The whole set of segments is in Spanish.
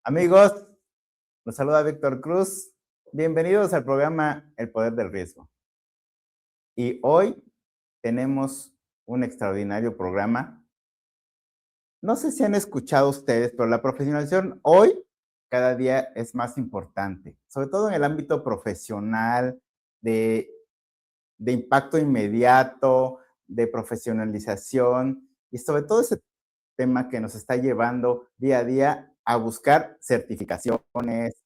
Amigos, los saluda Víctor Cruz. Bienvenidos al programa El Poder del Riesgo. Y hoy tenemos un extraordinario programa. No sé si han escuchado ustedes, pero la profesionalización hoy cada día es más importante, sobre todo en el ámbito profesional, de, de impacto inmediato, de profesionalización y sobre todo ese tema que nos está llevando día a día a buscar certificaciones,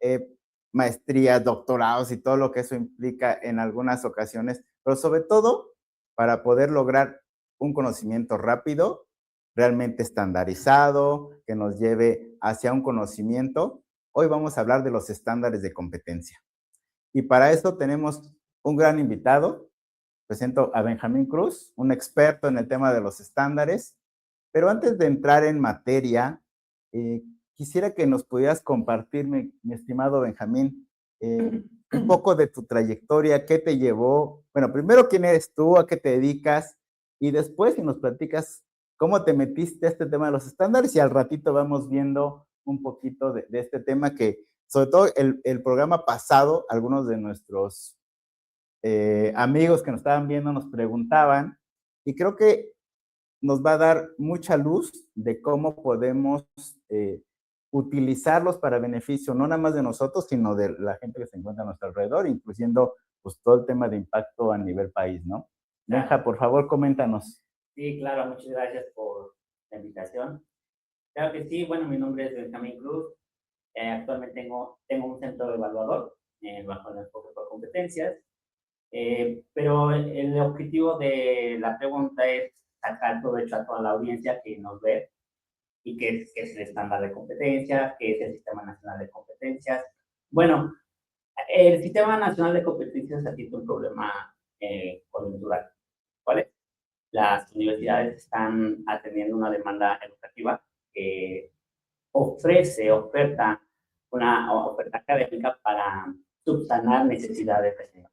eh, maestrías, doctorados y todo lo que eso implica en algunas ocasiones, pero sobre todo para poder lograr un conocimiento rápido, realmente estandarizado, que nos lleve hacia un conocimiento. Hoy vamos a hablar de los estándares de competencia. Y para eso tenemos un gran invitado. Presento a Benjamín Cruz, un experto en el tema de los estándares. Pero antes de entrar en materia, eh, quisiera que nos pudieras compartir, mi estimado Benjamín, un poco de tu trayectoria, qué te llevó, bueno, primero quién eres tú, a qué te dedicas, y después si nos platicas cómo te metiste a este tema de los estándares y al ratito vamos viendo un poquito de este tema que, sobre todo el programa pasado, algunos de nuestros amigos que nos estaban viendo nos preguntaban, y creo que nos va a dar mucha luz de cómo podemos utilizarlos para beneficio, no nada más de nosotros, sino de la gente que se encuentra a nuestro alrededor, incluyendo pues, todo el tema de impacto a nivel país, ¿no? Benja, Claro. por favor, coméntanos. Sí, claro, muchas gracias por la invitación. Claro que sí, bueno, mi nombre es Benjamín Cruz. Actualmente tengo un centro evaluador bajo el enfoque por competencias, pero el objetivo de la pregunta es sacar provecho a toda la audiencia que nos ve y qué es el estándar de competencias, qué es el Sistema Nacional de Competencias. Bueno, el Sistema Nacional de Competencias ha sido un problema coyuntural. ¿Cuál es? Las universidades están atendiendo una demanda educativa que oferta una oferta académica para subsanar necesidades de.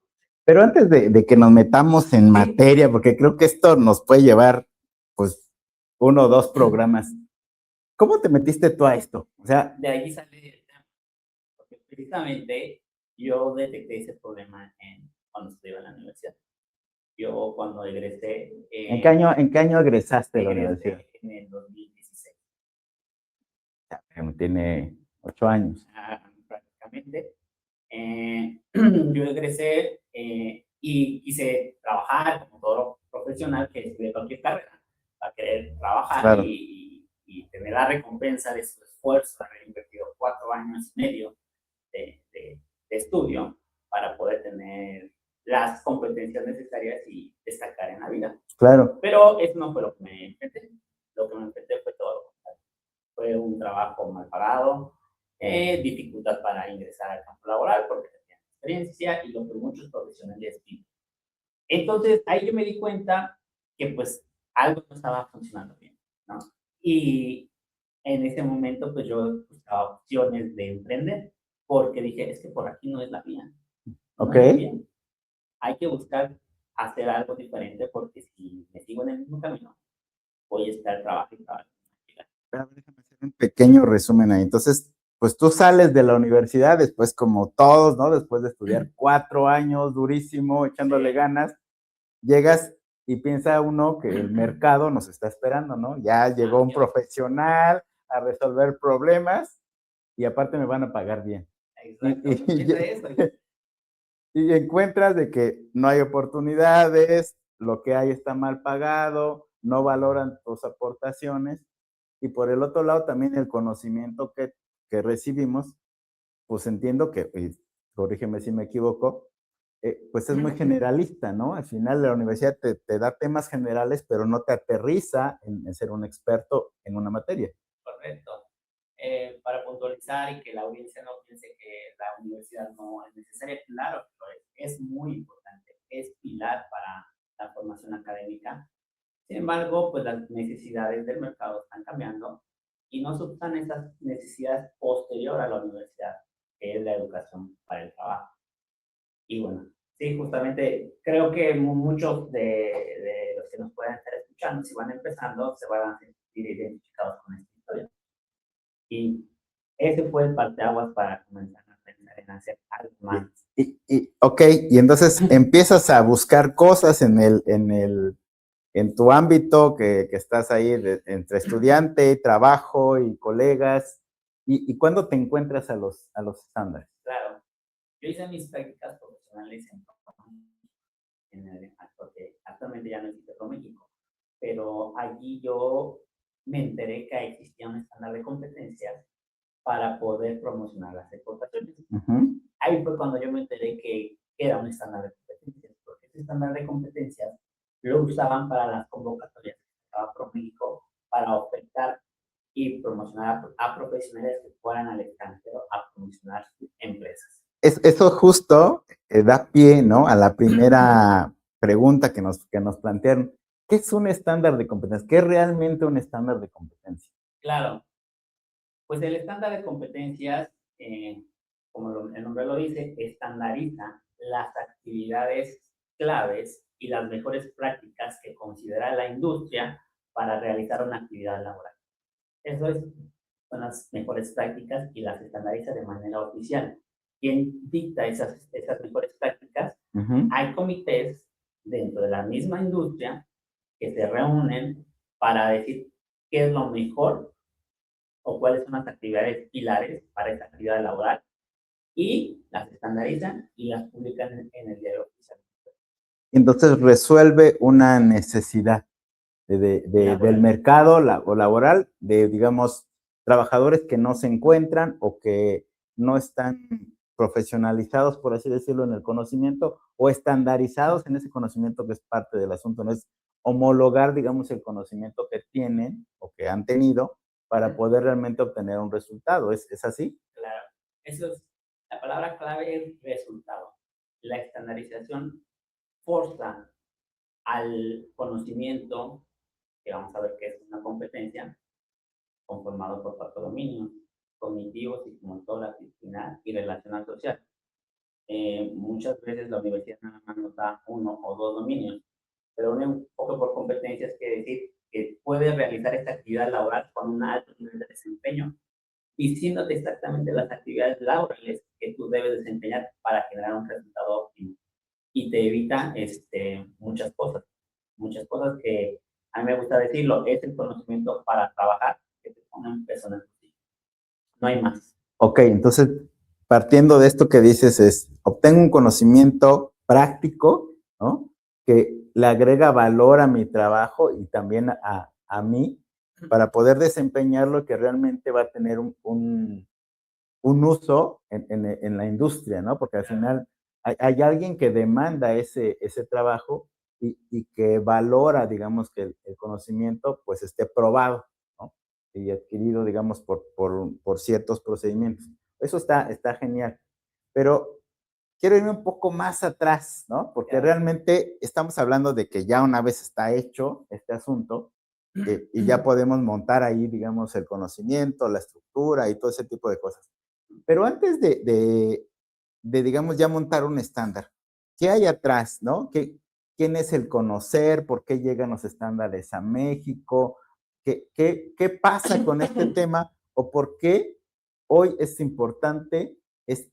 Pero antes de que nos metamos en materia, porque creo que esto nos puede llevar, pues, uno o dos programas, ¿cómo te metiste tú a esto? O sea, De ahí sale el tema, porque precisamente yo detecté ese problema cuando estudiaba en la universidad. Yo cuando egresé, en qué año egresaste de la universidad? egresé en el 2016. Tiene 8 años. Prácticamente. Yo egresé y quise trabajar como todo profesional que estudia cualquier carrera, para querer trabajar Claro. y tener la recompensa de su esfuerzo, haber invertido 4 años y medio de estudio para poder tener las competencias necesarias y destacar en la vida. Claro. Pero eso no fue lo que me enfrenté. Lo que me enfrenté fue todo lo contrario. Fue un trabajo mal pagado, dificultad para ingresar al campo laboral porque tenía experiencia y lo que muchos profesionales piden. Entonces, ahí yo me di cuenta que pues algo no estaba funcionando bien, ¿no? Y en ese momento, pues yo buscaba opciones de emprender porque dije, es que por aquí no es la mía. No Ok. es bien. Hay que buscar hacer algo diferente porque si me sigo en el mismo camino, voy a estar trabajando. Pero déjame hacer un pequeño resumen ahí. Entonces, pues tú sales de la universidad después, como todos, ¿no? Después de estudiar 4 años, durísimo, echándole ganas, llegas y piensa uno que el mercado nos está esperando, ¿no? Ya llegó un profesional a resolver problemas y aparte me van a pagar bien. Exacto. Y encuentras de que no hay oportunidades, lo que hay está mal pagado, no valoran tus aportaciones y por el otro lado también el conocimiento que recibimos, pues entiendo que, corrígeme si me equivoco, pues es muy generalista, ¿no? Al final la universidad te da temas generales, pero no te aterriza en ser un experto en una materia. Correcto. Para puntualizar y que la audiencia no piense que la universidad no es necesaria, claro, es muy importante, es pilar para la formación académica. Sin embargo, pues las necesidades del mercado están cambiando y no subsan esas necesidades posterior a la universidad, que es la educación para el trabajo. Y bueno, sí, justamente creo que muchos de los que nos puedan estar escuchando, si van empezando, se van a sentir identificados con esta historia. Y ese fue el parteaguas para comenzar a pensar en hacer algo más. Ok, y entonces empiezas a buscar cosas en tu ámbito que estás ahí entre estudiante, trabajo y colegas. ¿Y cuándo te encuentras a los estándares? Claro, yo hice mis prácticas profesionales porque actualmente ya no existe por México, pero allí yo me enteré que existía un estándar de competencias para poder promocionar las exportaciones. Ahí fue cuando yo me enteré que era un estándar de competencias, porque ese estándar de competencias lo usaban para las convocatorias que estaba por México para ofertar y promocionar a profesionales que fueran al extranjero a promocionar sus empresas. Eso justo da pie, ¿no? A la primera pregunta que nos plantearon. ¿Qué es un estándar de competencia? ¿Qué es realmente un estándar de competencia? Claro, pues el estándar de competencias, como el nombre lo dice, estandariza las actividades claves y las mejores prácticas que considera la industria para realizar una actividad laboral. Eso es, son las mejores prácticas y las estandariza de manera oficial. ¿Quién dicta esas mejores prácticas? Hay comités dentro de la misma industria que se reúnen para decir qué es lo mejor o cuáles son las actividades pilares para esa actividad laboral y las estandarizan y las publican en el diario oficial. Entonces resuelve una necesidad del mercado o laboral, de, digamos, trabajadores que no se encuentran o que no están profesionalizados, por así decirlo, en el conocimiento o estandarizados en ese conocimiento que es parte del asunto, no es homologar, digamos, el conocimiento que tienen o que han tenido para poder realmente obtener un resultado. ¿Es así? Claro, eso es, la palabra clave es resultado. La estandarización forza al conocimiento, que vamos a ver que es una competencia, conformado por 4 dominios: cognitivo, psicomotor, disciplinar y relacional social. Muchas veces la universidad nada más nos da 1 o 2 dominios, pero un poco por competencias quiere decir que puedes realizar esta actividad laboral con un alto nivel de desempeño, diciéndote exactamente las actividades laborales que tú debes desempeñar para generar un resultado óptimo. Y te evita muchas cosas que a mí me gusta decirlo, es el conocimiento para trabajar que te ponen personas así. No hay más. Ok, entonces, partiendo de esto que dices es, obtengo un conocimiento práctico, ¿no? Que le agrega valor a mi trabajo y también a mí para poder desempeñarlo, que realmente va a tener un uso en la industria, ¿no? Porque al final hay alguien que demanda ese trabajo y que valora, digamos, que el conocimiento pues esté probado, ¿no? Y adquirido, digamos, por ciertos procedimientos. Eso está genial. Pero quiero irme un poco más atrás, ¿no? Porque realmente estamos hablando de que ya una vez está hecho este asunto y ya podemos montar ahí, digamos, el conocimiento, la estructura y todo ese tipo de cosas. Pero antes digamos, ya montar un estándar, ¿qué hay atrás, no? ¿Quién es el conocer? ¿Por qué llegan los estándares a México? ¿Qué pasa con este tema? ¿O por qué hoy es importante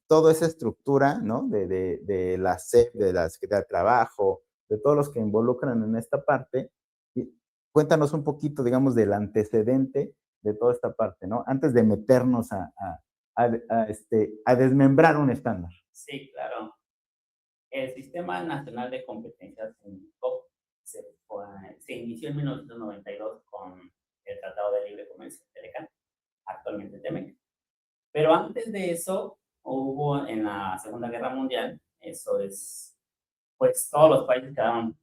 toda esa estructura, ¿no? De la SEP, de la Secretaría de Trabajo, de todos los que involucran en esta parte. Y cuéntanos un poquito, digamos, del antecedente de toda esta parte, ¿no? Antes de meternos a desmembrar un estándar. Sí, claro. El Sistema Nacional de Competencias en COP se inició en 1992 con el Tratado de Libre Comercio, TELECAN, actualmente TEMEC. Pero antes de eso, hubo en la Segunda Guerra Mundial, eso es, pues todos los países quedaron,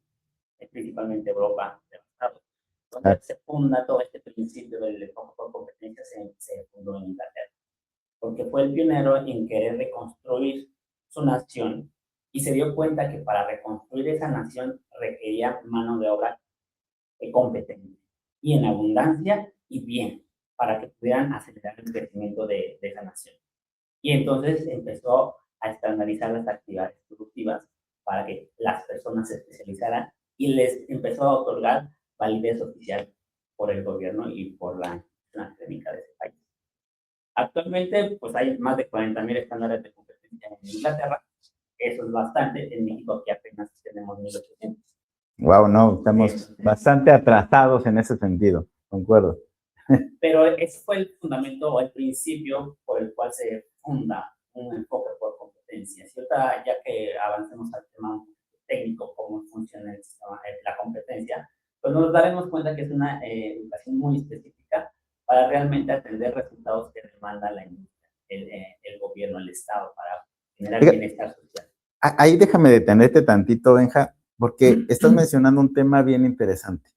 principalmente Europa, devastados. Entonces se funda todo este principio del por competencia, se fundó en Inglaterra, porque fue el pionero en querer reconstruir su nación y se dio cuenta que para reconstruir esa nación requería mano de obra competente y en abundancia y bien, para que pudieran acelerar el crecimiento de esa nación. Y entonces empezó a estandarizar las actividades productivas para que las personas se especializaran y les empezó a otorgar validez oficial por el gobierno y por la académica de ese país. Actualmente, pues hay más de 40.000 estándares de competencia en Inglaterra. Eso es bastante. En México aquí apenas tenemos 1.800. Wow, no, estamos bastante atrasados en ese sentido, concuerdo. Pero ese fue el fundamento o el principio por el cual se funda un enfoque por competencias. Y ahorita, ya que avancemos al tema técnico, cómo funciona el sistema, la competencia, pues nos daremos cuenta que es una educación muy específica para realmente atender resultados que demanda la industria, el gobierno, el Estado, para generar bienestar social. Ahí déjame detenerte tantito, Benja, porque estás mencionando un tema bien interesante.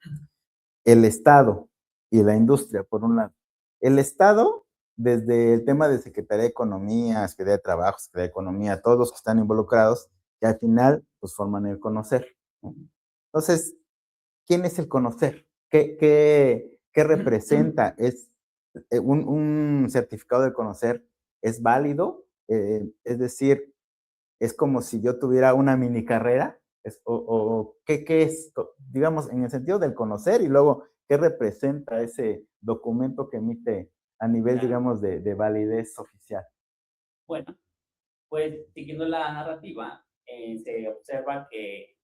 El Estado y la industria, por un lado. El Estado, desde el tema de Secretaría de Economía, Secretaría de Trabajo, Secretaría de Economía, todos los que están involucrados, que al final pues forman el conocer. Entonces, ¿quién es el conocer? ¿Qué representa? ¿Es un certificado de conocer? ¿Es válido? Es decir, es como si yo tuviera una mini carrera, o ¿qué es, digamos, en el sentido del conocer y luego qué representa ese documento que emite a nivel, digamos, de validez oficial? Bueno, pues siguiendo la narrativa, se observa que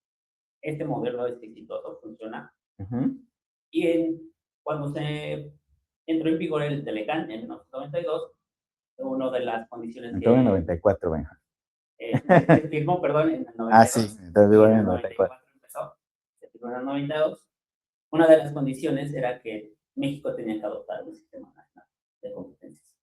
este modelo es exitoso, funciona. Y cuando se entró en vigor el Telecán en 1992, una de las condiciones entró en el 94, Benja. Se firmó, perdón, en el 92. Ah, sí, entró en vigor en el 94 empezó, se firmó en el 92. Una de las condiciones era que México tenía que adoptar un sistema nacional de competencias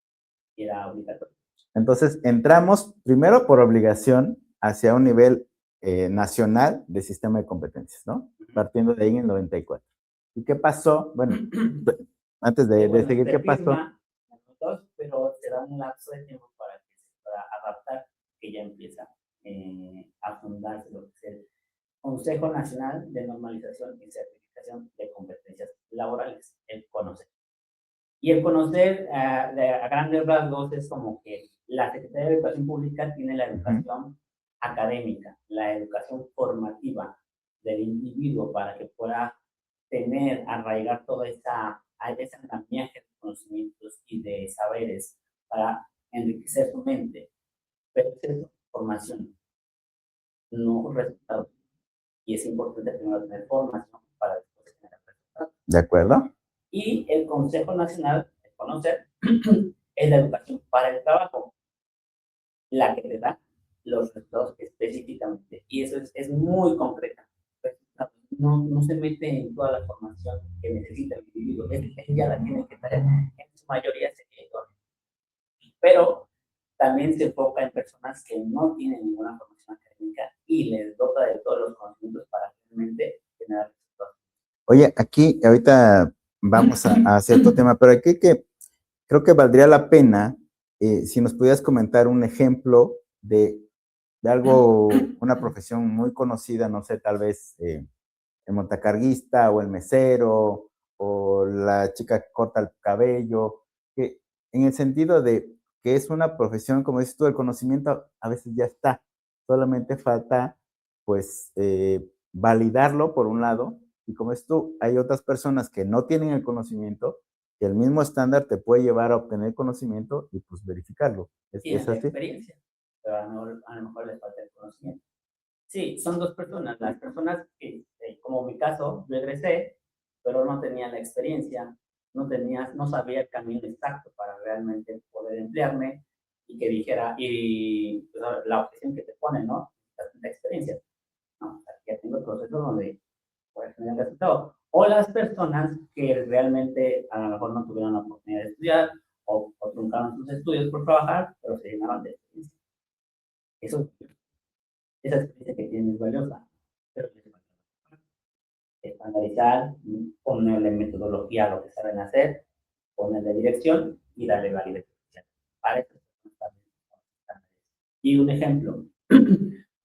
y era obligatorio. Entonces, entramos primero por obligación hacia un nivel nacional de sistema de competencias, ¿no? Partiendo de ahí en el 94. ¿Y qué pasó? Bueno, antes de seguir, ¿qué pasó? Pero se da un lapso de tiempo para que se pueda adaptar, que ya empieza a fundarse lo que es el Consejo Nacional de Normalización y Certificación de Competencias Laborales, el CONOCER. Y el conocer a grandes rasgos es como que la Secretaría de Educación Pública tiene la educación académica, la educación formativa del individuo para que pueda tener, arraigar toda esa andamiaje de conocimientos y de saberes para enriquecer su mente. Pero es formación, no resultados. Y es importante primero tener formación para después generar resultados. ¿De acuerdo? Y el Consejo Nacional de Conocer es la educación para el trabajo, la que te da los resultados específicamente. Y eso es muy concreta. No se mete en toda la formación que necesita el individuo. Él ya la tiene que tener. En su mayoría se quedó. Pero también se enfoca en personas que no tienen ninguna formación académica y les dota de todos los conocimientos para realmente generar resultados. Oye, aquí ahorita vamos a cierto tema, pero aquí creo que valdría la pena si nos pudieras comentar un ejemplo de algo, una profesión muy conocida, no sé, tal vez el montacarguista o el mesero o la chica que corta el cabello, que en el sentido de que es una profesión, como dices tú, el conocimiento a veces ya está, solamente falta pues validarlo por un lado, y como es tú, hay otras personas que no tienen el conocimiento, que el mismo estándar te puede llevar a obtener conocimiento y pues verificarlo. Tienen ¿Es la así? experiencia, pero a lo mejor les falta el conocimiento. Sí, son dos personas. Las personas que, como mi caso, yo egresé, pero no tenía la experiencia, no sabía el camino exacto para realmente poder emplearme y que dijera, y pues, la objeción que te ponen, ¿no? La experiencia. No, ya tengo el proceso donde puedes tener resultado. O las personas que realmente a lo mejor no tuvieron la oportunidad de estudiar o truncaron sus estudios por trabajar, pero se llenaron de experiencia. Eso, esa experiencia que tienen es valiosa, pero les falta estandarizar, ponerle metodología a lo que saben hacer, ponerle dirección y darle validez. Para eso y un ejemplo.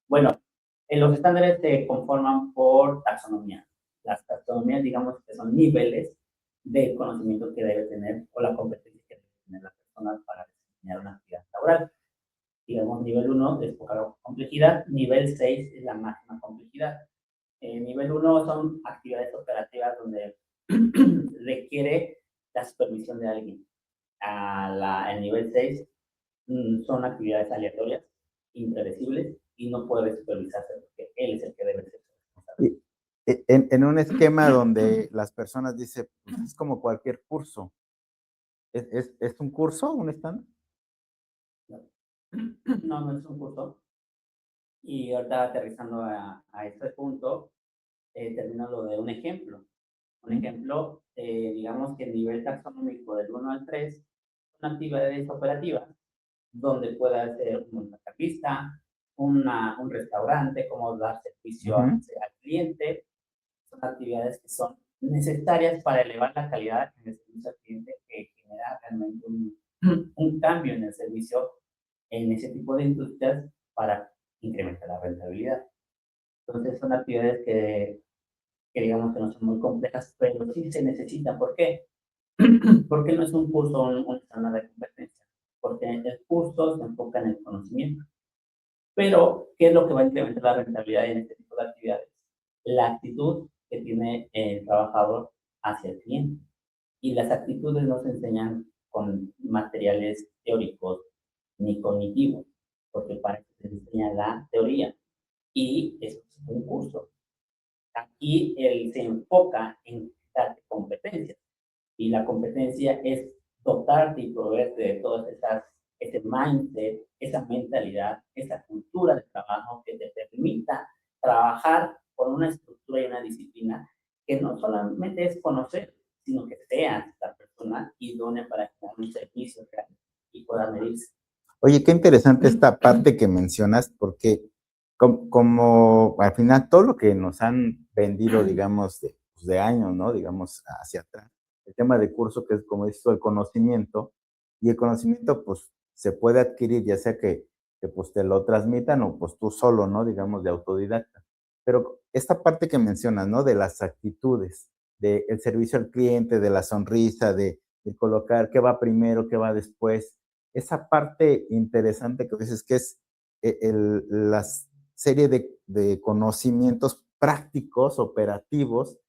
Bueno, los estándares se conforman por taxonomía. Las taxonomías, digamos que son niveles de conocimiento que debe tener o la competencia que debe tener la persona para desempeñar una actividad laboral. Digamos, nivel 1 es poca complejidad, nivel 6 es la máxima complejidad. Nivel 1 son actividades operativas donde requiere la supervisión de alguien. el nivel 6 son actividades aleatorias, impredecibles y no puede supervisarse porque él es el que debe ser responsable. En un esquema donde las personas dicen, pues es como cualquier curso. ¿Es un curso, un estándar? No, no es un curso. Y ahorita aterrizando a este punto, termino lo de un ejemplo. Un ejemplo, digamos que el nivel taxonómico del 1 al 3 son actividades operativas donde pueda ser una taquista, un restaurante, cómo dar servicio al cliente. Son actividades que son necesarias para elevar la calidad en el servicio al cliente, que genera realmente un cambio en el servicio en ese tipo de industrias para incrementar la rentabilidad. Entonces son actividades que digamos que no son muy complejas, pero sí se necesitan. ¿Por qué? Porque no es un curso o un estándar de competencia, porque el curso se enfoca en el conocimiento. Pero, ¿qué es lo que va a incrementar la rentabilidad en este tipo de actividades? La actitud que tiene el trabajador hacia el cliente. Y las actitudes no se enseñan con materiales teóricos ni cognitivos, porque para eso se enseña la teoría. Y eso es un curso. Aquí él se enfoca en darte competencias. Y la competencia es dotarte y proveerte de todas esas, ese mindset, esa mentalidad, esa cultura de trabajo que te permita trabajar con una estructura y una disciplina que no solamente es conocer, sino que seas la persona idónea para crear un servicio real y pueda medirse. Oye, qué interesante esta parte que mencionas, porque como al final todo lo que nos han vendido, digamos, de años, ¿no? Digamos, hacia atrás, el tema de curso, que es como dices tú, el conocimiento, y el conocimiento, pues, se puede adquirir, ya sea que pues te lo transmitan o pues tú solo, ¿no? Digamos, de autodidacta. Pero esta parte que mencionas, ¿no? De las actitudes, del servicio al cliente, de la sonrisa, de colocar qué va primero, qué va después, esa parte interesante que dices que es la serie de conocimientos prácticos, operativos,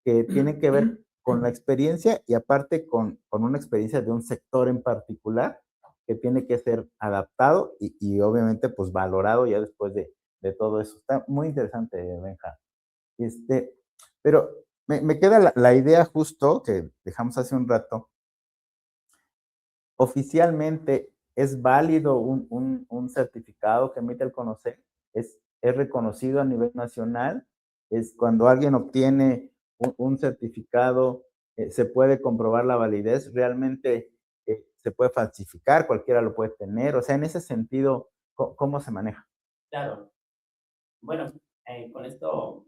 que tienen que ver con la experiencia y aparte con una experiencia de un sector en particular que tiene que ser adaptado y obviamente pues valorado ya después de todo eso. Está muy interesante, Benja. Este, pero me queda la idea justo que dejamos hace un rato. Oficialmente, ¿es válido un certificado que emite el CONOCET? ¿Es reconocido a nivel nacional? ¿Es cuando alguien obtiene un certificado, se puede comprobar la validez? ¿Realmente se puede falsificar? ¿Cualquiera lo puede tener? O sea, en ese sentido, ¿cómo se maneja? Claro. Bueno, con esto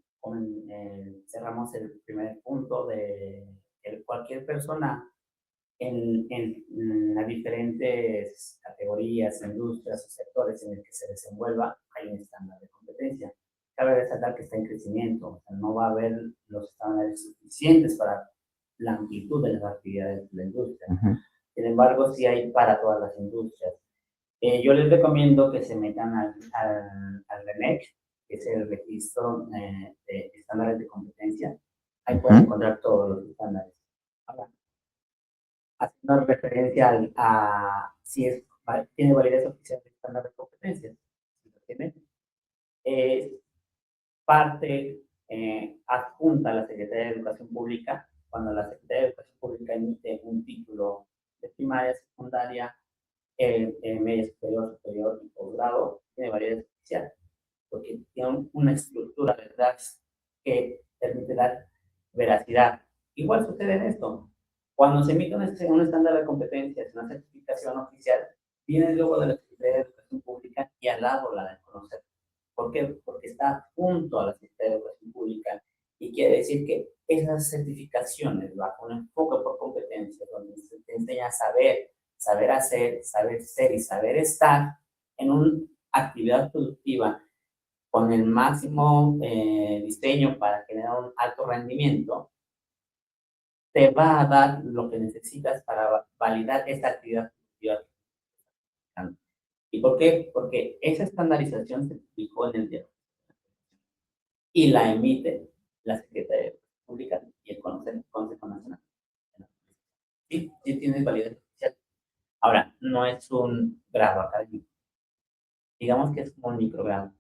cerramos el primer punto de que cualquier persona en las diferentes categorías, industrias o sectores en el que se desenvuelva, hay un estándar de competencia. Cabe resaltar que está en crecimiento, o sea, no va a haber los estándares suficientes para la amplitud de las actividades de la industria. Sin embargo, sí hay para todas las industrias. Yo les recomiendo que se metan al RENEC, que es el registro de estándares de competencia. Ahí pueden encontrar todos los estándares. Ahora, haciendo referencia a si tiene validez oficial de estándar de competencias. Si lo tiene, es parte adjunta a la Secretaría de Educación Pública. Cuando la Secretaría de Educación Pública emite un título de primaria, secundaria, media superior, superior y posgrado, tiene validez oficial, porque tiene una estructura de datos que permite dar veracidad. Igual sucede en esto. Cuando se emite un estándar de competencias, una certificación oficial, viene luego de la Secretaría de Educación Pública y al lado la de conocer. ¿Por qué? Porque está junto a la Secretaría de Educación Pública y quiere decir que esas certificaciones bajo un enfoque por competencias, donde se te enseña a saber hacer, saber ser y saber estar en una actividad productiva con el máximo diseño para generar un alto rendimiento, te va a dar lo que necesitas para validar esta actividad productiva. ¿Y por qué? Porque esa estandarización se fijó en el tiempo y la emite la Secretaría de Educación Pública y el Consejo Nacional. Sí, sí tiene validez oficial. no es un grado académico. Digamos que es como un microgrado.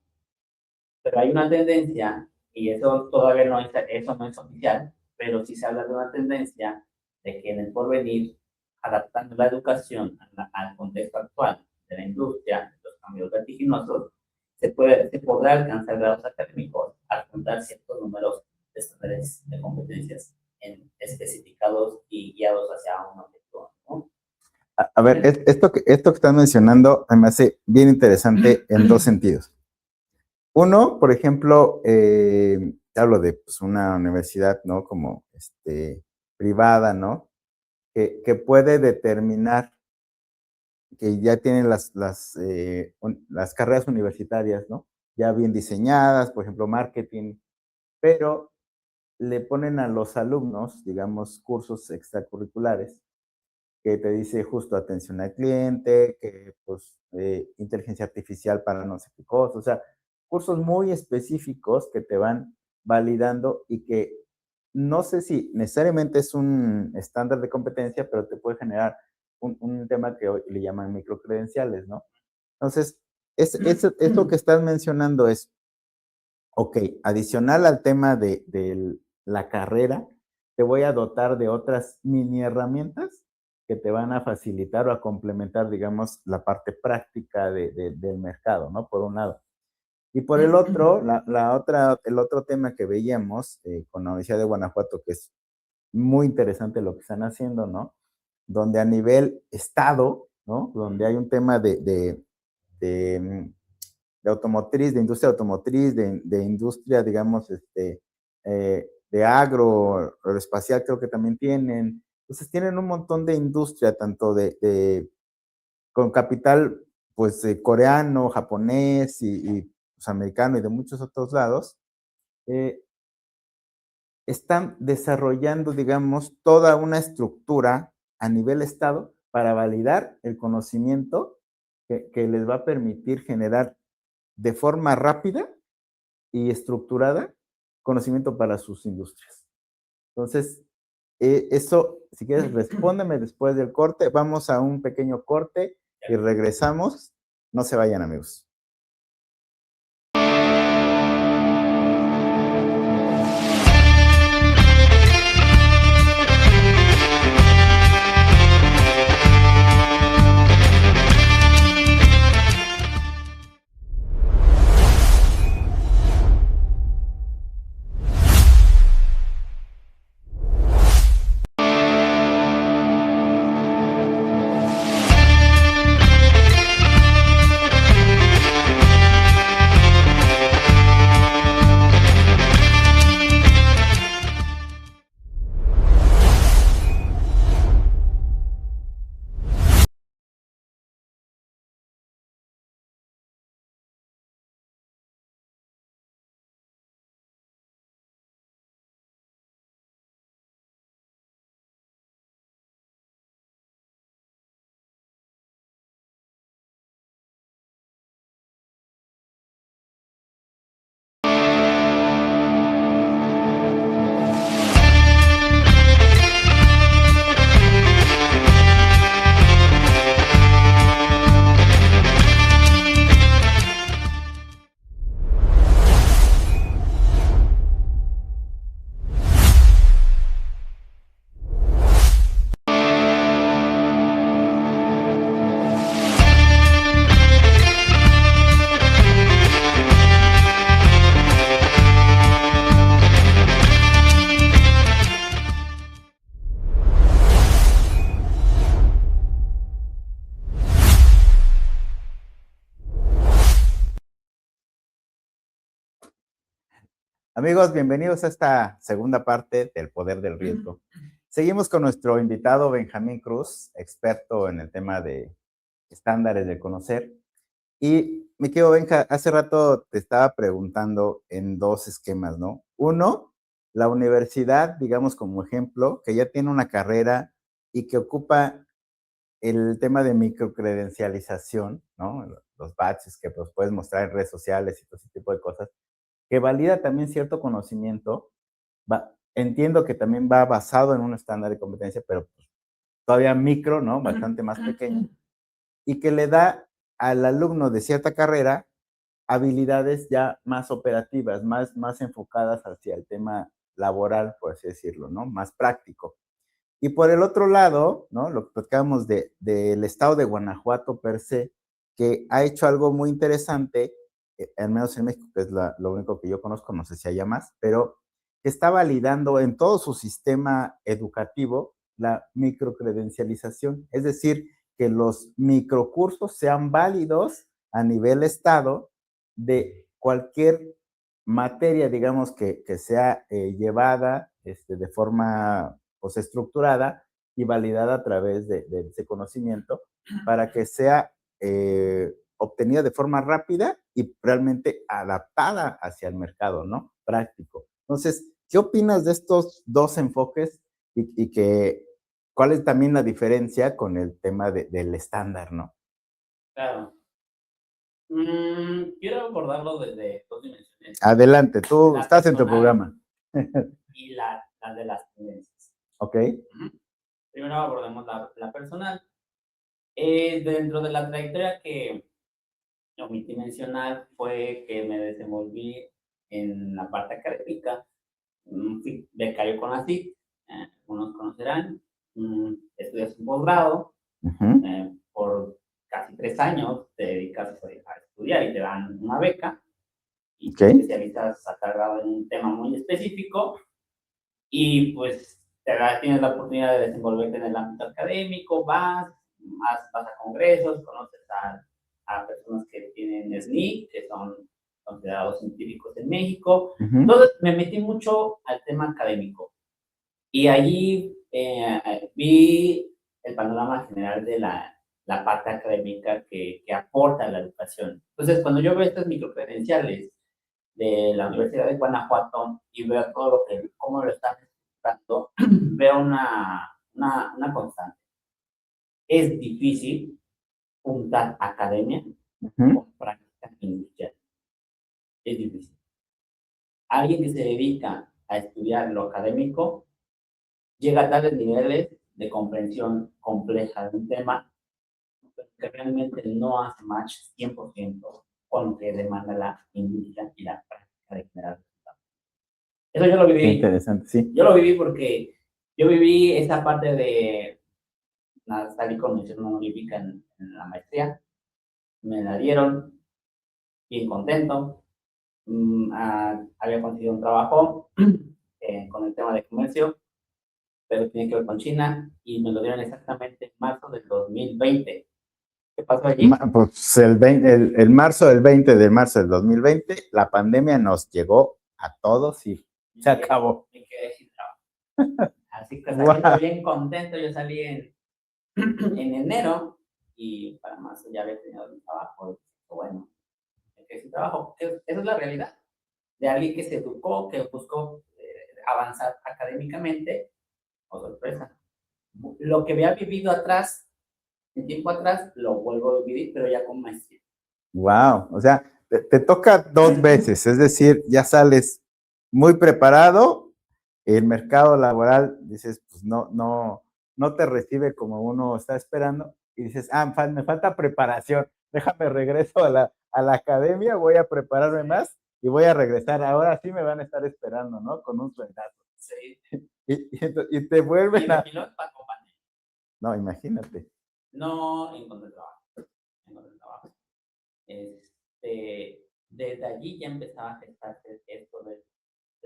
Pero hay una tendencia, y eso todavía no es, eso no es oficial, pero sí se habla de una tendencia de que en el porvenir, adaptando la educación al contexto actual de la industria, de los cambios vertiginosos, se podrá alcanzar grados académicos al juntar ciertos números de estándares de competencias especificados y guiados hacia un objetivo, ¿no? A ver, esto que estás mencionando me hace bien interesante en dos sentidos. Uno, por ejemplo, hablo de pues, una universidad, ¿no? Como privada, ¿no? Que puede determinar que ya tienen las carreras universitarias, ¿no? Ya bien diseñadas, por ejemplo, marketing, pero le ponen a los alumnos, digamos, cursos extracurriculares, que te dice justo atención al cliente, que pues inteligencia artificial para no sé qué cosas, o sea, cursos muy específicos que te van validando y que no sé si necesariamente es un estándar de competencia, pero te puede generar un tema que hoy le llaman microcredenciales, ¿no? Entonces, es lo que estás mencionando es, ok, adicional al tema de la carrera, te voy a dotar de otras mini herramientas que te van a facilitar o a complementar, digamos, la parte práctica del mercado, ¿no? Por un lado. Y por el otro, el otro tema que veíamos con la Universidad de Guanajuato, que es muy interesante lo que están haciendo, ¿no? Donde a nivel estado, ¿no? Donde hay un tema de de automotriz, de industria automotriz, de industria, digamos, de agroespacial, creo que también tienen. Entonces tienen un montón de industria, tanto con capital, pues, coreano, japonés y pues, americano y de muchos otros lados, eh, están desarrollando, digamos, toda una estructura a nivel estado para validar el conocimiento que les va a permitir generar de forma rápida y estructurada conocimiento para sus industrias. Entonces, eso, si quieres, respóndeme después del corte. Vamos a un pequeño corte y regresamos. No se vayan, amigos. Amigos, bienvenidos a esta segunda parte del Poder del Riesgo. Seguimos con nuestro invitado Benjamín Cruz, experto en el tema de estándares de conocer. Y me quedo, Benja, hace rato te estaba preguntando en dos esquemas, ¿no? Uno, la universidad, digamos como ejemplo, que ya tiene una carrera y que ocupa el tema de microcredencialización, ¿no? Los badges que pues, puedes mostrar en redes sociales y todo ese tipo de cosas, que valida también cierto conocimiento. Entiendo que también va basado en un estándar de competencia, pero pues, todavía micro, ¿no? Bastante más pequeño. y que le da al alumno de cierta carrera habilidades ya más operativas, más enfocadas hacia el tema laboral, por así decirlo, ¿no? Más práctico. Y por el otro lado, ¿no? Lo que platicábamos del estado de Guanajuato per se, que ha hecho algo muy interesante, al menos en México, que es lo único que yo conozco, no sé si haya más, pero que está validando en todo su sistema educativo la microcredencialización, es decir, que los microcursos sean válidos a nivel estado de cualquier materia, digamos, que sea llevada de forma pues, estructurada y validada a través de ese conocimiento para que sea obtenida de forma rápida y realmente adaptada hacia el mercado, ¿no? Práctico. Entonces, ¿qué opinas de estos dos enfoques y cuál es también la diferencia con el tema del estándar, ¿no? Claro. Quiero abordarlo desde dos dimensiones. Adelante, tú La estás en tu personal programa. y la de las tendencias. Ok. Primero abordemos la personal. Dentro de la trayectoria que omití mencionar fue que me desenvolví en la parte académica. Fui becario con ASIC, algunos conocerán. Estudias un posgrado, por casi 3 años te dedicas a estudiar y te dan una beca y te especializas a cargado en un tema muy específico y pues tienes la oportunidad de desenvolverte en el ámbito académico, vas a congresos, conoces a personas que tienen SNI, que son considerados científicos en México. Entonces me metí mucho al tema académico y allí vi el panorama general de la parte académica que aporta la educación. Entonces, cuando yo veo estas microcredenciales de la Universidad de Guanajuato y veo todo cómo lo están estructurando, veo una constante. Es difícil juntar academia con práctica industrial. Es difícil. Alguien que se dedica a estudiar lo académico llega a tales niveles de comprensión compleja de un tema que realmente no hace match 100% con lo que demanda la industria y la práctica de generar resultados. Eso yo lo viví. Qué interesante, sí. Yo lo viví porque yo viví esa parte de tal y como mención honorífica en la maestría. Me la dieron, bien contento. Había conseguido un trabajo con el tema de comercio, pero tiene que ver con China y me lo dieron exactamente en marzo del 2020. ¿Qué pasó allí? Pues el marzo del 20 de marzo del 2020, la pandemia nos llegó a todos y se acabó. Me quedé sin trabajo. Así que saliendo bien contento, yo salí en enero y para marzo ya había tenido mi trabajo. Bueno, me quedé sin trabajo. Esa es la realidad de alguien que se educó, que buscó avanzar académicamente. Oh, sorpresa. Lo que había vivido atrás, en tiempo atrás, lo vuelvo a vivir, pero ya con maestría. Wow, o sea, te toca 2 veces, es decir, ya sales muy preparado, el mercado laboral, dices, pues no te recibe como uno está esperando, y dices, me falta preparación, déjame regreso a la academia, voy a prepararme más y voy a regresar, ahora sí me van a estar esperando, ¿no? Con un sueldazo. Sí. Y te vuelven a... No, imagínate. No encontré trabajo. Desde allí ya empezaba a gestarse esto de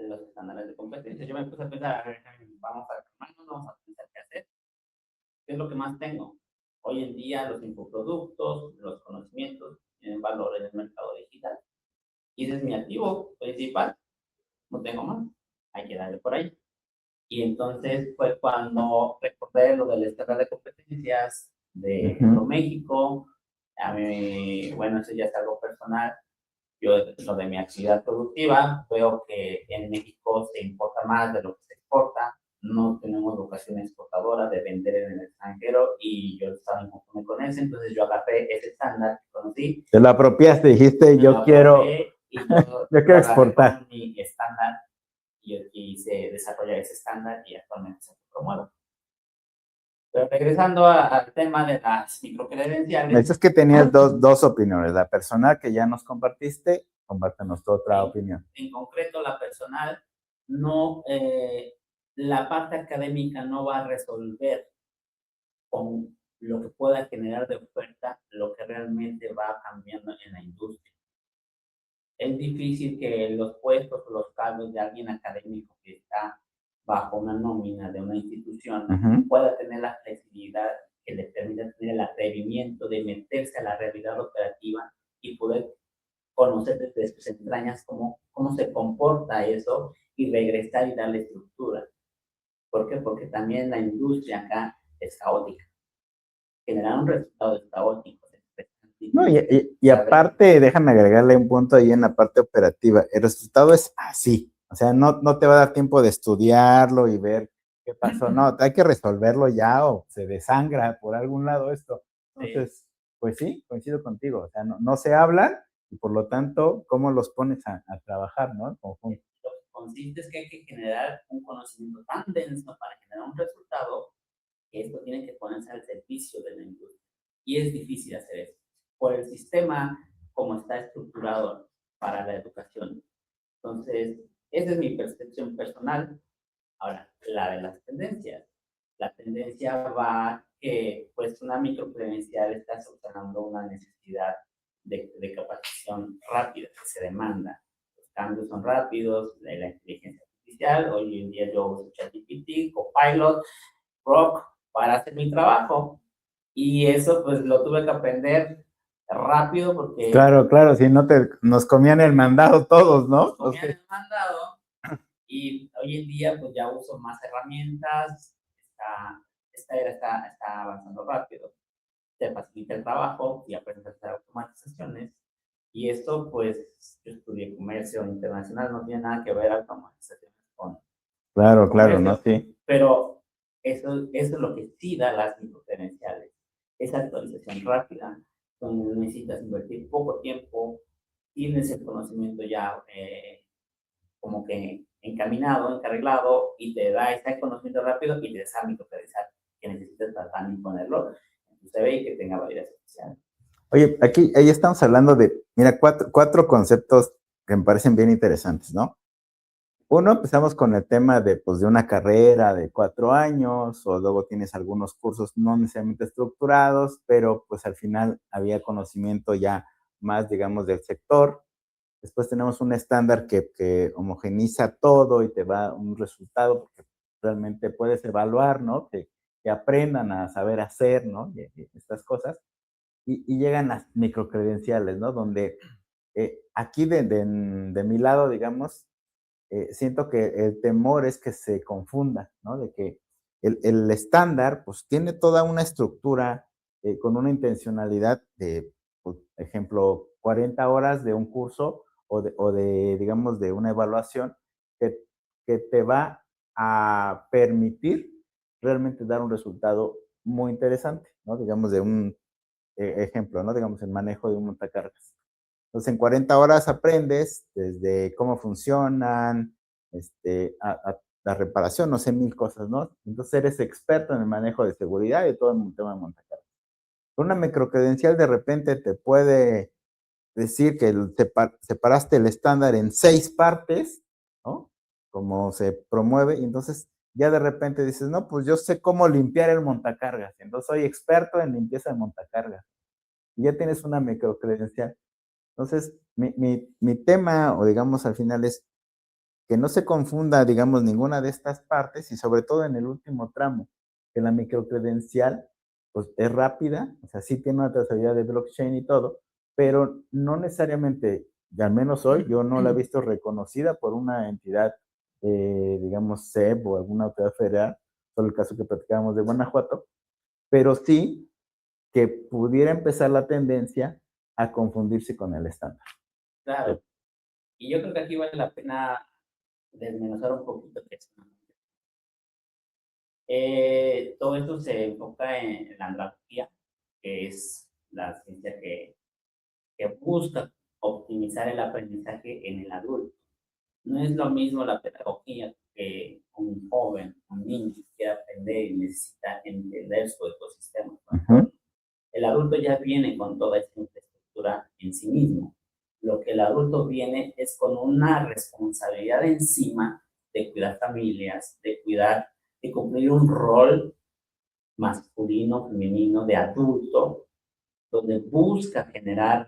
los estándares de competencia. Yo me puse a pensar, vamos a calmarnos, vamos a pensar qué hacer. ¿Qué es lo que más tengo? Hoy en día los infoproductos, los conocimientos tienen valor en el mercado digital. Y ese es mi activo principal. No tengo más. Hay que darle por ahí. Y entonces fue cuando recordé lo del estándar de competencias de México. A mí, bueno, eso ya es algo personal. Yo, dentro de mi actividad productiva, veo que en México se importa más de lo que se exporta. No tenemos vocación exportadora de vender en el extranjero y yo estaba inconforme con eso. Entonces yo agarré ese estándar que conocí. Te lo apropiaste, dijiste, yo quiero exportar. Mi estándar y se desarrolla ese estándar y actualmente se promueve. Pero regresando al tema de las microcredenciales. Es que tenías dos opiniones, la personal que ya nos compartiste, compártenos tu otra opinión. En concreto, la personal, no, la parte académica no va a resolver con lo que pueda generar de oferta lo que realmente va cambiando en la industria. Es difícil que los puestos o los cargos de alguien académico que está bajo una nómina de una institución pueda tener la flexibilidad que le permita tener el atrevimiento de meterse a la realidad operativa y poder conocer desde sus entrañas cómo se comporta eso y regresar y darle estructura. ¿Por qué? Porque también la industria acá es caótica. Generar un resultado es caótico. No, y aparte, déjame agregarle un punto ahí en la parte operativa. El resultado es así. O sea, no te va a dar tiempo de estudiarlo y ver qué pasó. No, hay que resolverlo ya o se desangra por algún lado esto. Entonces, pues sí, coincido contigo. O sea, no se hablan y por lo tanto, ¿cómo los pones a trabajar, no? Lo que consiste es que hay que generar un conocimiento tan denso para generar un resultado que esto tiene que ponerse al servicio de la industria. Y es difícil hacer eso por el sistema como está estructurado para la educación. Entonces, esa es mi percepción personal. Ahora, la de las tendencias. La tendencia va que, pues, una microcredencial está solucionando una necesidad de capacitación rápida que se demanda. Los cambios son rápidos, la inteligencia artificial. Hoy en día yo uso ChatGPT, Copilot, Grok para hacer mi trabajo. Y eso, pues, lo tuve que aprender rápido porque... Claro, si no nos comían el mandado todos, ¿no? Nos comían el mandado. Y hoy en día, pues ya uso más herramientas, esta era está avanzando rápido, te facilita el trabajo y aprendes a hacer automatizaciones. Y esto, pues, yo estudié comercio internacional, no tiene nada que ver automatizaciones con Claro, comercio, ¿no? Sí. Pero eso es lo que sí da las microcredenciales, esa actualización rápida, donde necesitas invertir poco tiempo, tienes el conocimiento ya como que encaminado, encarrilado, y te da ese conocimiento rápido y te da microcredencial que necesitas tratar de ponerlo en tu CV y que tenga validez oficial. Oye, ahí estamos hablando de, mira, cuatro conceptos que me parecen bien interesantes, ¿no? Uno, empezamos con el tema de, pues, de una carrera de 4 años, o luego tienes algunos cursos no necesariamente estructurados, pero pues al final había conocimiento ya más, digamos, del sector. Después tenemos un estándar que homogeniza todo y te da un resultado, porque realmente puedes evaluar, ¿no? Que aprendan a saber hacer, ¿no? Y estas cosas. Y llegan las microcredenciales, ¿no? Donde aquí de mi lado, digamos, siento que el temor es que se confunda, ¿no? De que el estándar, pues tiene toda una estructura con una intencionalidad de, por ejemplo, 40 horas de un curso o de, digamos, de una evaluación que, que te va a permitir realmente dar un resultado muy interesante, ¿no? Digamos, de un ejemplo, ¿no? Digamos, el manejo de un montacargas. Entonces, en 40 horas aprendes desde cómo funcionan, la reparación, no sé, mil cosas, ¿no? Entonces, eres experto en el manejo de seguridad y todo el tema de montacargas. Una microcredencial de repente te puede decir que separaste el estándar en 6 partes, ¿no? Como se promueve, y entonces ya de repente dices, no, pues yo sé cómo limpiar el montacargas, entonces soy experto en limpieza de montacargas. Y ya tienes una microcredencial. Entonces, mi tema, o digamos al final, es que no se confunda, digamos, ninguna de estas partes y sobre todo en el último tramo, que la microcredencial, pues es rápida, o sea, sí tiene una trazabilidad de blockchain y todo, pero no necesariamente, y al menos hoy, yo no la he visto reconocida por una entidad, digamos, SEP o alguna autoridad federal, solo el caso que platicábamos de Guanajuato, pero sí que pudiera empezar la tendencia a confundirse con el estándar. Claro. Y yo creo que aquí vale la pena desmenuzar un poquito qué es una todo esto se enfoca en la antropología, que es la ciencia que busca optimizar el aprendizaje en el adulto. No es lo mismo la pedagogía, que un joven, un niño quiere aprender y necesita entender su ecosistema, ¿no? El adulto ya viene con toda esta infraestructura en sí mismo. Lo que el adulto viene es con una responsabilidad encima de cuidar familias, de cuidar, de cumplir un rol masculino, femenino, de adulto, donde busca generar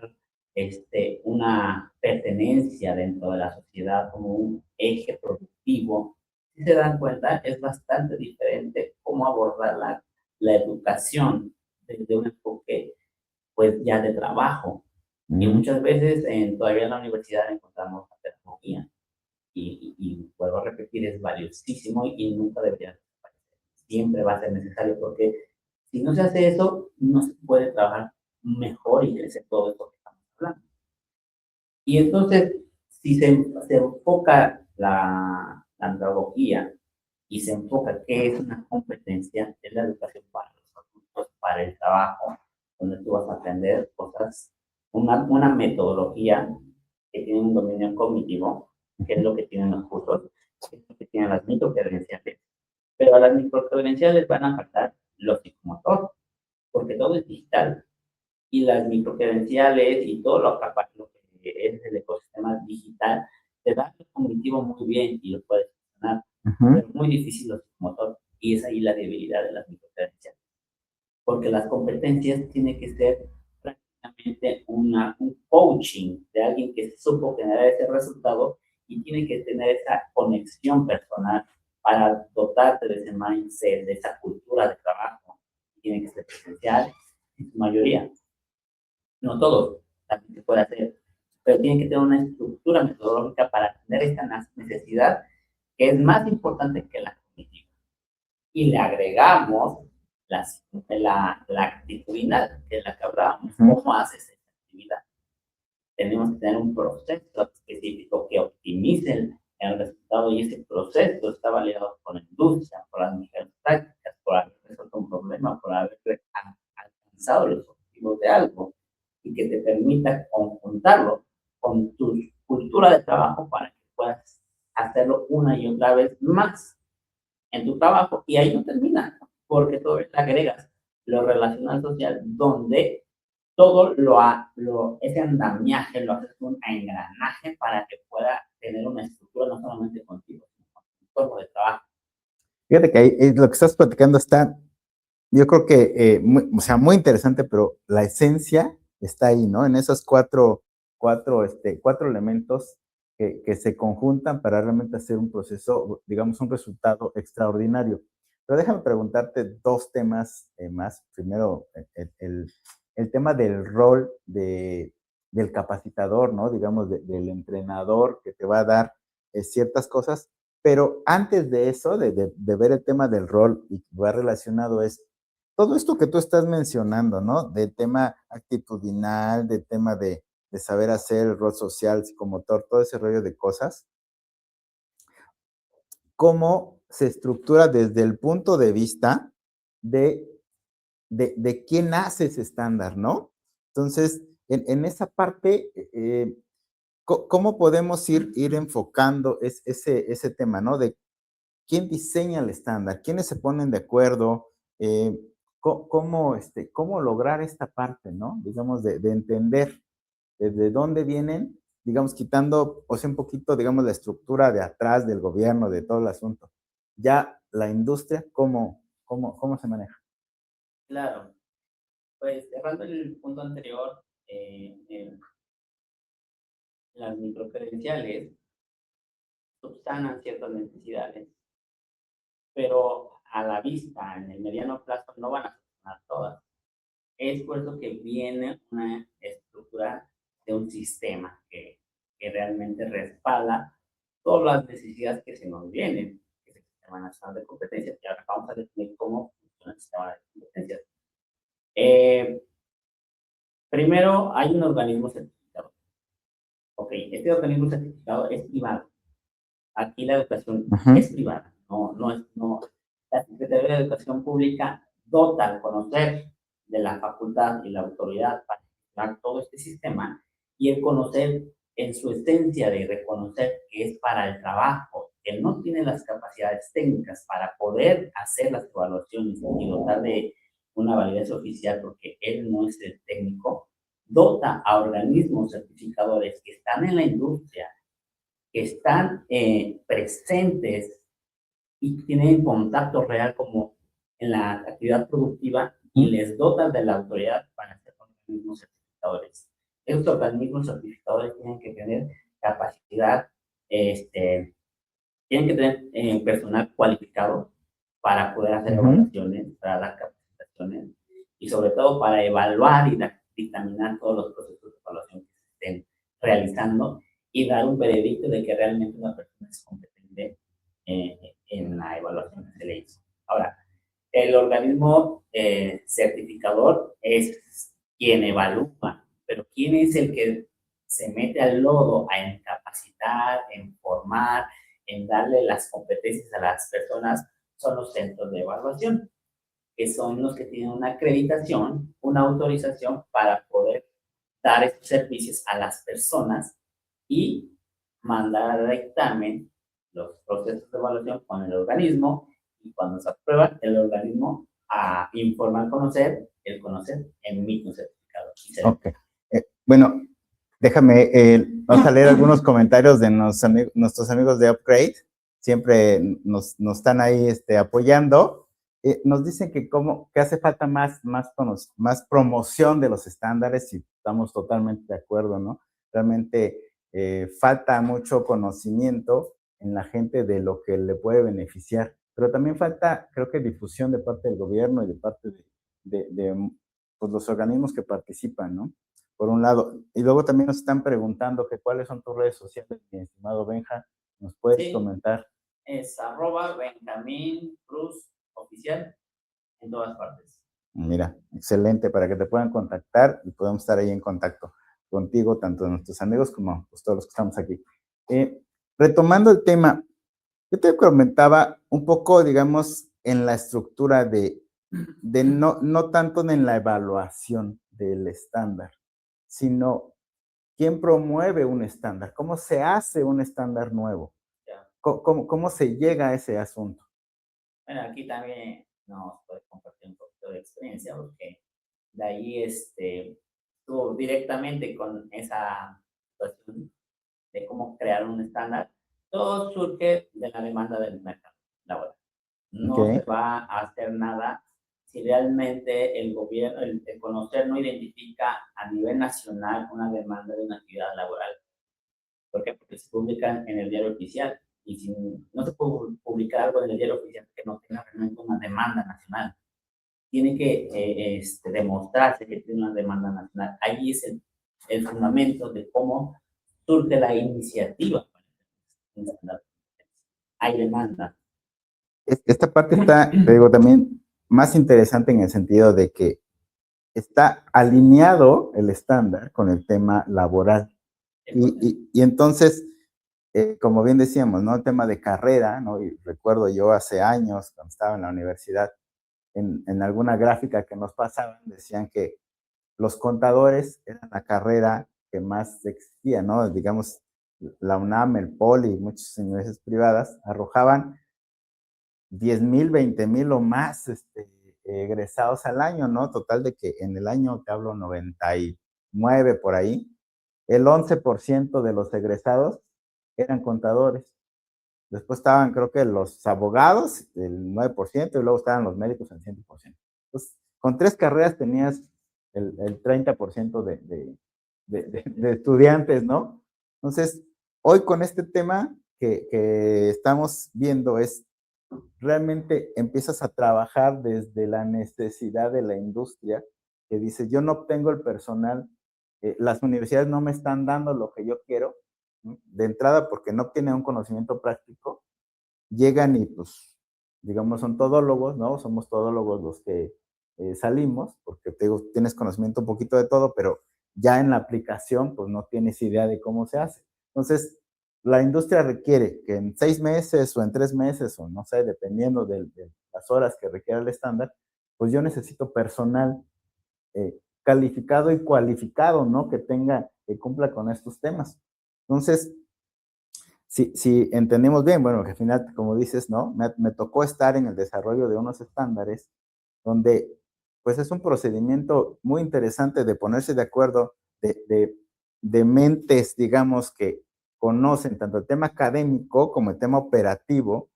una pertenencia dentro de la sociedad como un eje productivo. Si se dan cuenta, es bastante diferente cómo abordar la educación desde un enfoque pues ya de trabajo. Y muchas veces todavía en la universidad encontramos la pedagogía. Y vuelvo a repetir, es valiosísimo y nunca debería desaparecer. Siempre va a ser necesario porque si no se hace eso, no se puede trabajar mejor y crecer todo esto que estamos hablando. Y entonces, si se enfoca la antropología y se enfoca qué es una competencia, es la educación para los adultos, para el trabajo, donde tú vas a aprender cosas, una metodología que tiene un dominio cognitivo, que es lo que tienen los cursos, que es lo que tienen las microcredenciales. Pero a las microcredenciales van a faltar lo psicomotor, porque todo es digital. Y las microcredenciales y todo lo que es el ecosistema digital te da el cognitivo muy bien y lo puedes funcionar, pero es muy difícil lo psicomotor. Y es ahí la debilidad de las microcredenciales, porque las competencias tienen que ser prácticamente un coaching de alguien que supo generar ese resultado y tiene que tener esa conexión personal para dotarte de ese mindset, de esa cultura de trabajo. Tiene que ser presencial en su mayoría. No todos, también se puede hacer, pero tiene que tener una estructura metodológica para atender esta necesidad que es más importante que la cognitiva. Y le agregamos la actitudinal, que es la que hablábamos. ¿Cómo haces esa actividad? Tenemos que tener un proceso específico que optimice el resultado y ese proceso está validado por la industria, por las mejores prácticas, por haber resuelto un problema, por haber alcanzado los objetivos de algo y que te permita conjuntarlo con tu cultura de trabajo para que puedas hacerlo una y otra vez más en tu trabajo. Y ahí no termina, porque todavía le agregas lo relacional social, donde todo ese andamiaje lo haces un engranaje para que pueda tener una estructura no solamente contigo, sino con tu entorno de trabajo. Fíjate que ahí, lo que estás platicando está, yo creo que, o sea, muy interesante, pero la esencia está ahí, ¿no? En esos cuatro elementos que se conjuntan para realmente hacer un proceso, digamos, un resultado extraordinario. Pero déjame preguntarte dos temas más. Primero, el tema del rol del capacitador, ¿no? Digamos, del entrenador que te va a dar ciertas cosas. Pero antes de eso, de ver el tema del rol y que va relacionado es todo esto que tú estás mencionando, ¿no? De tema actitudinal, de tema de saber hacer el rol social, psicomotor, todo ese rollo de cosas. ¿Cómo se estructura desde el punto de vista de, de quién hace ese estándar, ¿no? Entonces, en esa parte, ¿cómo podemos ir enfocando ese tema, ¿no? De quién diseña el estándar, quiénes se ponen de acuerdo, cómo lograr esta parte, ¿no? Digamos, de entender desde dónde vienen, digamos, quitando, o sea, un poquito, digamos, la estructura de atrás del gobierno, de todo el asunto. Ya la industria, ¿cómo se maneja? Claro, pues cerrando el punto anterior, las microcredenciales subsanan ciertas necesidades, pero a la vista, en el mediano plazo, no van a subsanar todas. Es por eso que viene una estructura de un sistema que realmente respalda todas las necesidades que se nos vienen, que es el Sistema Nacional de Competencias, que ahora vamos a definir cómo funciona el Sistema de Competencias. Eh, Primero, hay un organismo certificado. Ok, este organismo certificado es privado. Aquí la educación es privada, no. La Secretaría de Educación Pública dota al conocer de la facultad y la autoridad para gestionar todo este sistema y el conocer en su esencia de reconocer que es para el trabajo que no tiene las capacidades técnicas para poder hacer las evaluaciones y dotar de una validez oficial, porque él no es el técnico, dota a organismos certificadores que están en la industria, que están presentes y tienen contacto real como en la actividad productiva y les dotan de la autoridad para ser organismos certificadores. Estos organismos certificadores tienen que tener capacidad, tienen que tener personal cualificado para poder hacer evaluaciones, para dar capacitaciones y sobre todo para evaluar y dictaminar todos los procesos de evaluación que se estén realizando y dar un veredicto de que realmente una persona es competente en la evaluación que se le hizo. Ahora, el organismo certificador es quien evalúa, pero ¿quién es el que se mete al lodo a capacitar, en formar, en darle las competencias a las personas? Son los centros de evaluación, que son los que tienen una acreditación, una autorización para poder dar estos servicios a las personas y mandar a dictamen los procesos de evaluación con el organismo, y cuando se aprueban, el organismo informa al conocer, el conocer emite un certificado. Ok. Bueno, déjame, vamos a leer algunos comentarios de nuestros amigos de Upgrade. Siempre nos están ahí apoyando. Nos dicen que hace falta más promoción de los estándares, y estamos totalmente de acuerdo, ¿no? Realmente falta mucho conocimiento en la gente de lo que le puede beneficiar, pero también falta, creo que, difusión de parte del gobierno y de parte de pues, los organismos que participan, ¿no? Por un lado. Y luego también nos están preguntando que cuáles son tus redes sociales, mi estimado Benja. ¿Nos puedes comentar? Es @Benjamín Cruz Oficial en todas partes. Mira, excelente, para que te puedan contactar y podamos estar ahí en contacto contigo, tanto nuestros amigos como pues, todos los que estamos aquí. Retomando el tema, yo te comentaba un poco, digamos, en la estructura de no tanto en la evaluación del estándar, sino quién promueve un estándar, cómo se hace un estándar nuevo, cómo se llega a ese asunto. Bueno, aquí también nos puede compartir un poquito de experiencia, porque de ahí estuvo directamente con esa situación de cómo crear un estándar. Todo surge de la demanda del mercado laboral. No se va a hacer nada si realmente el gobierno, el conocer no identifica a nivel nacional una demanda de una actividad laboral. ¿Por qué? Porque se publican en el diario oficial. Y si no se puede publicar algo en el diario oficial que no tenga realmente una demanda nacional, tiene que demostrarse que tiene una demanda nacional. Ahí es el fundamento de cómo surge la iniciativa. Hay demanda. Esta parte está, te digo, también más interesante en el sentido de que está alineado el estándar con el tema laboral. Y entonces, como bien decíamos, ¿no? El tema de carrera, ¿no? Y recuerdo yo hace años, cuando estaba en la universidad, en alguna gráfica que nos pasaban, decían que los contadores eran la carrera que más existía, ¿no? Digamos, la UNAM, el POLI y muchas universidades privadas arrojaban 10,000, 20,000 o más egresados al año, ¿no? Total de que en el año, te hablo, 99 por ahí, el 11% de los egresados eran contadores. Después estaban, creo que los abogados, el 9%, y luego estaban los médicos, el 100%. Entonces, con 3 carreras tenías el 30% de estudiantes, ¿no? Entonces, hoy con este tema que estamos viendo es, realmente empiezas a trabajar desde la necesidad de la industria, que dice, yo no obtengo el personal, las universidades no me están dando lo que yo quiero, ¿no? De entrada porque no obtienen un conocimiento práctico, llegan y pues, digamos, son todólogos, ¿no? Somos todólogos los que salimos, porque te digo, tienes conocimiento un poquito de todo, pero ya en la aplicación, pues no tienes idea de cómo se hace. Entonces, la industria requiere que en 6 meses o en 3 meses, o no sé, dependiendo de las horas que requiera el estándar, pues yo necesito personal calificado y cualificado, ¿no? Que cumpla con estos temas. Entonces, si entendemos bien, bueno, que al final, como dices, ¿no? Me tocó estar en el desarrollo de unos estándares donde, pues es un procedimiento muy interesante de ponerse de acuerdo de mentes, digamos, que conocen tanto el tema académico como el tema operativo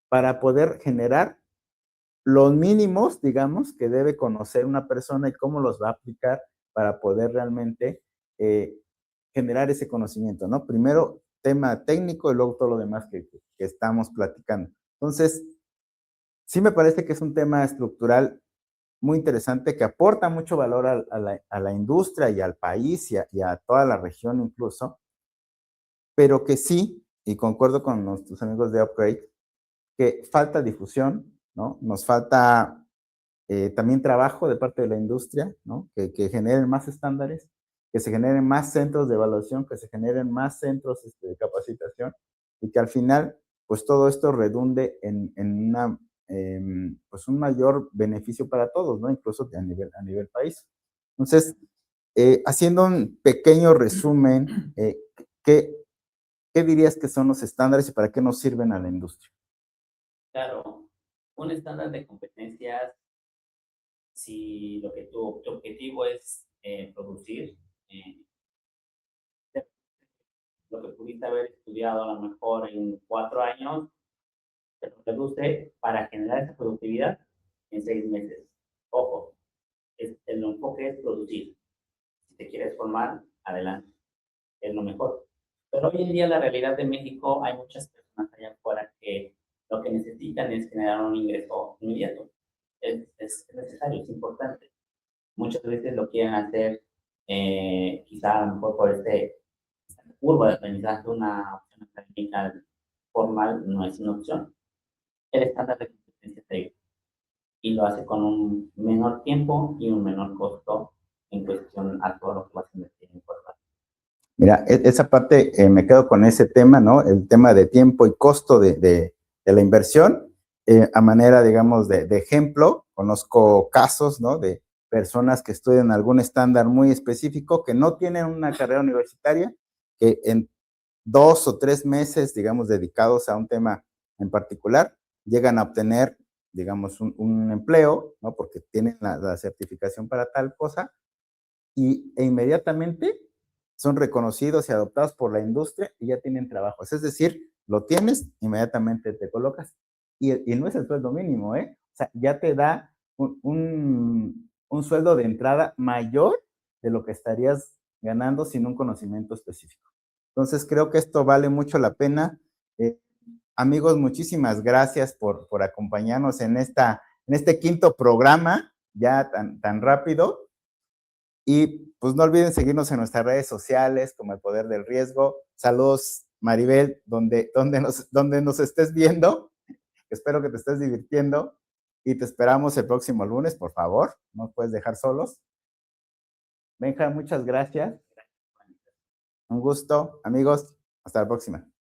para poder generar los mínimos, digamos, que debe conocer una persona y cómo los va a aplicar para poder realmente generar ese conocimiento, ¿no? Primero tema técnico y luego todo lo demás que estamos platicando. Entonces, sí me parece que es un tema estructural muy interesante que aporta mucho valor a la industria y al país y a toda la región incluso, pero que sí, y concuerdo con nuestros amigos de Upgrade, que falta difusión, ¿no? Nos falta también trabajo de parte de la industria, ¿no? Que generen más estándares, que se generen más centros de evaluación, que se generen más centros de capacitación y que al final, pues todo esto redunde en una, pues un mayor beneficio para todos, ¿no? Incluso a nivel país. Entonces, haciendo un pequeño resumen, ¿qué, ¿qué dirías que son los estándares y para qué nos sirven a la industria? Claro, un estándar de competencias, si lo que tu objetivo es producir eh, lo que pudiste haber estudiado a lo mejor en 4 años, te lo reduce para generar esa productividad en 6 meses. Ojo, el enfoque es producir. Si te quieres formar, adelante, es lo mejor. Pero hoy en día la realidad de México, hay muchas personas allá afuera que lo que necesitan es generar un ingreso inmediato. Es necesario, es importante. Muchas veces lo quieren hacer, quizá a lo mejor por esta curva de aprendizaje, una opción académica formal no es una opción. El estándar de competencia te y lo hace con un menor tiempo y un menor costo en cuestión a todo lo que vas a invertir en formato. Mira, esa parte me quedo con ese tema, ¿no? El tema de tiempo y costo de la inversión. A manera, digamos, de ejemplo, conozco casos, ¿no? De personas que estudian algún estándar muy específico, que no tienen una carrera universitaria, que en 2 o 3 meses, digamos, dedicados a un tema en particular, llegan a obtener, digamos, un empleo, ¿no? Porque tienen la certificación para tal cosa, e inmediatamente son reconocidos y adoptados por la industria y ya tienen trabajos. Es decir, lo tienes, inmediatamente te colocas y no es el sueldo mínimo, ¿eh? O sea, ya te da un sueldo de entrada mayor de lo que estarías ganando sin un conocimiento específico. Entonces, creo que esto vale mucho la pena. Eh, Amigos, muchísimas gracias por acompañarnos en este quinto programa, ya tan rápido. Y pues no olviden seguirnos en nuestras redes sociales como El Poder del Riesgo. Saludos, Maribel, donde nos estés viendo. Espero que te estés divirtiendo y te esperamos el próximo lunes, por favor. No nos puedes dejar solos. Benja, muchas gracias. Un gusto, amigos. Hasta la próxima.